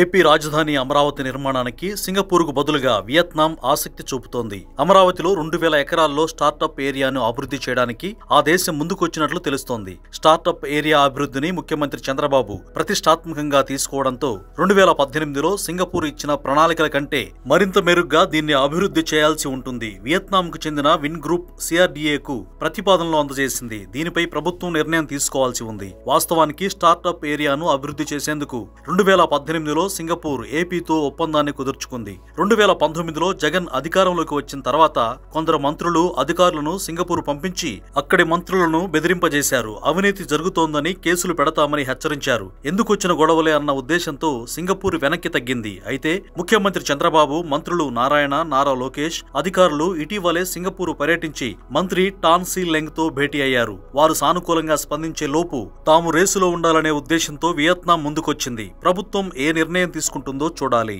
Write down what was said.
AP రాజధాని అమరావతి నిర్మాణానికి సింగపూర్కు బదులుగా వియత్నాం ఆసక్తి చూపుతోంది. అమరావతిలో 2000 ఎకరాల్లో స్టార్టప్ ఏరియాను అభివృద్ధి చేయడానికి ఆ దేశం ముందుకొచ్చినట్లు తెలుస్తోంది. స్టార్టప్ ఏరియా అభివృద్ధిని ముఖ్యమంత్రి చంద్రబాబు ప్రతిష్టాత్మకంగా తీసుకోవడంతో 2018లో సింగపూర్ ఇచ్చిన ప్రణాళికల కంటే మరింత మెరుగ్గా దీన్ని అభివృద్ధి చేయాల్సి ఉంటుంది. వియత్నాంకు చెందిన విన్ గ్రూప్ CRDAకు ప్రతిపాదనలు అందజేసింది. దీనిపై ప్రభుత్వం నిర్ణయం తీసుకోవాల్సి ఉంది. వాస్తవానికి స్టార్టప్ ఏరియాను అభివృద్ధి చేసేందుకు 2018లో సింగపూర్ ఏపీతో ఒప్పందాన్ని కుదుర్చుకుంది. 2019లో జగన్ అధికారంలోకి వచ్చిన తర్వాత కొందరు మంత్రులు అధికారులను సింగపూర్ పంపించి అక్కడి మంత్రులను బెదిరింపజేశారు. అవినీతి జరుగుతోందని కేసులు పెడతామని హెచ్చరించారు. ఎందుకొచ్చిన గొడవలే అన్న ఉద్దేశంతో సింగపూర్ వెనక్కి తగ్గింది. అయితే ముఖ్యమంత్రి చంద్రబాబు, మంత్రులు నారాయణ, నారా లోకేష్, అధికారులు ఇటీవలే సింగపూర్ పర్యటించి మంత్రి టాన్ సీ లెంగ్ తో భేటీ అయ్యారు. వారు సానుకూలంగా స్పందించే లోపు తాము రేసులో ఉండాలనే ఉద్దేశంతో వియత్నాం ముందుకొచ్చింది. ప్రభుత్వం ఏ నిర్ణయం తీసుకుంటుందో చూడాలి.